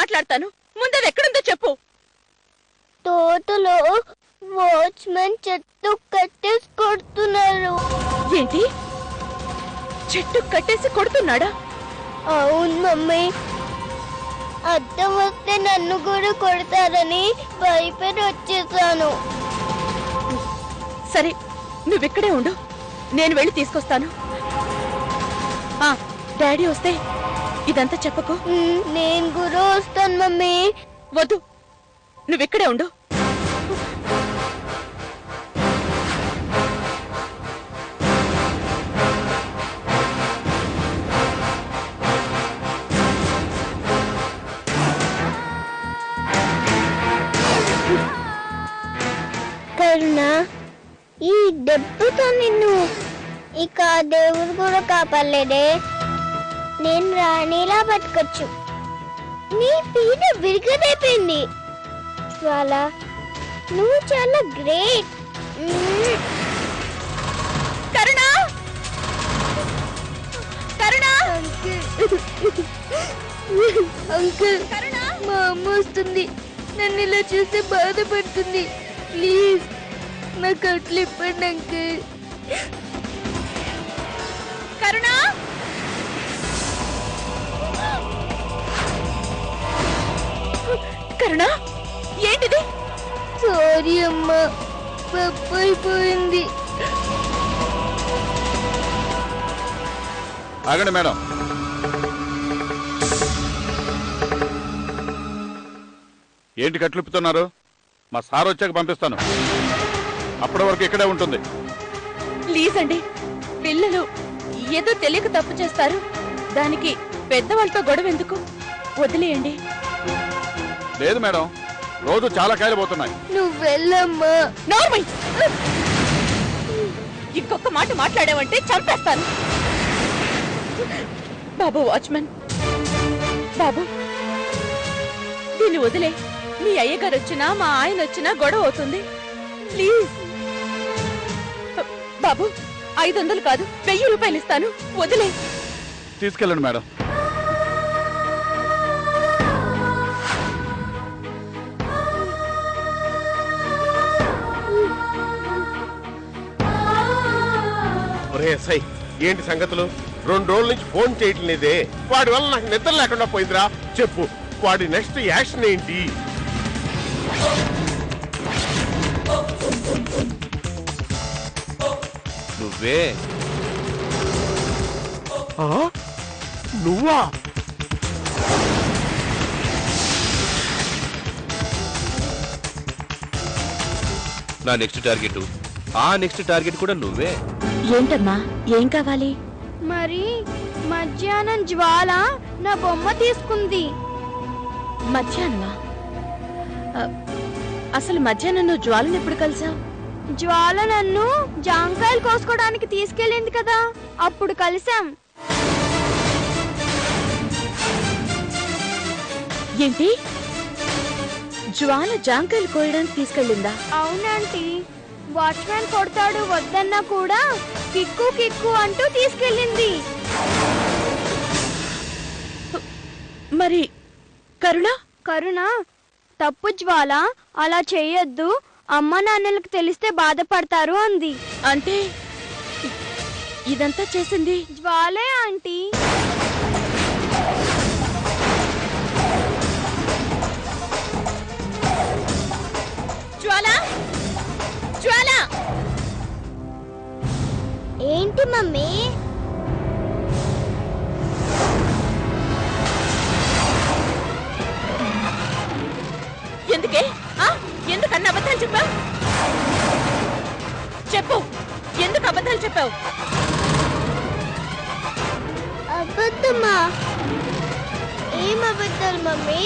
మాట్లాడతాను. ముందది ఎక్కడుందో చెప్పు. తోటలో వాచ్మెన్ చెట్టు కట్టేసి కొడుతున్నారు. ఏంటి? చెట్టు కట్టేసి కొడుతున్నాడా? అవును మమ్మీ. అద్దం వస్తే నన్ను కూడా కొడతారని భయపడి వచ్చేసాను. సరే, నువ్విక్కడే ఉండు, నేను వెళ్ళి తీసుకొస్తాను. డాడీ వస్తే ఇదంతా చెప్పకు. నేను కూడా వస్తాను మమ్మీ. వద్దు, నువ్విక్కడే ఉండు. కరుణ, ఈ దెబ్బతో నిన్ను ఇక దేవుడు కూడా కాపాడలేదే. నేను రాణిలా బతకచ్చు. నీ పీడ విరిగదైపోయింది. జ్వాల, నువ్వు చాలా గ్రేట్. కరుణ, కరుణ, అంకుల్, మా అమ్మ వస్తుంది. నన్ను ఇలా చూస్తే బాధపడుతుంది. ప్లీజ్ నాకు అట్లు ఇప్పండి అంకుల్. కరుణ, కరుణ, ఏంటిది? సారీ అమ్మా, పప్పు అయిపోయింది. ఆగండి మేడం. ఏంటి కట్లిప్పుతున్నారు? మా సార్ వచ్చాక పంపిస్తాను. అప్పటి వరకు ఇక్కడే ఉంటుంది. ప్లీజ్ అండి, పిల్లలు ఏదో తెలియక తప్పు చేస్తారు. దానికి పెద్దవాళ్ళతో గొడవ ఎందుకు? వదిలేయండి. లేదు మేడం, రోజు చాలా కాయలు పోతున్నాయి. నువ్వు వెళ్ళమ్మా. నార్మల్, ఇంకొక మాట మాట్లాడావంటే చంపేస్తాను. బాబు వాచ్మెన్, బాబు దీన్ని వదిలే. మీ అయ్యగారు వచ్చినా మా ఆయన వచ్చినా గొడవ అవుతుంది. ప్లీజ్ బాబు, 500 కాదు 1000 రూపాయలు ఇస్తాను, వదిలే. తీసుకెళ్ళండి మేడం. ఏంటి సంగతులు? 2 రోజుల నుంచి ఫోన్ చేయటం లేదే. వాడి వల్ల నాకు నిద్ర లేకుండా పోయిందిరా. చెప్పు, వాడి నెక్స్ట్ యాక్షన్ ఏంటి? నువ్వే. నువ్వా? నా నెక్స్ట్ టార్గెట్, ఆ నెక్స్ట్ టార్గెట్ కూడా నువ్వే. ఏంటమ్మా, ఏం కావాలి? మరి మధ్యాహ్నం జ్వాల నా బొమ్మ తీసుకుంది. మధ్యాహ్నమా? అసలు మధ్యాహ్నం నువ్వు జ్వాలను ఎప్పుడు కలిసావు? జ్వాల నన్ను జాంకాయలు కోసుకోవడానికి తీసుకెళ్ళింది కదా, అప్పుడు కలిసాం. ఏంటి? జ్వాల జాంకాయలు కోయడానికి తీసుకెళ్ళిందా? అవునంటీ. వాచ్మెన్ కొడతాడు వద్దన్నా కూడా కిక్కు కిక్కు అంటూ తీసుకెళ్ళింది. మరి కరుణ? కరుణ, తప్పు జ్వాల, అలా చేయొద్దు, అమ్మ నాన్నలకు తెలిస్తే బాధపడతారు అంది. అంటే ఇదంతా చేసింది జ్వాలే ఆంటీ. జ్వాల, జ్వాల. ఏంటి మమ్మీ? ఎందుకే? ఎందుకన్నా అబద్ధాలు చెప్పావు? చెప్పు, ఎందుకు అబద్ధాలు చెప్పావు? అబద్ధమా? ఏం అబద్ధాలు మమ్మీ?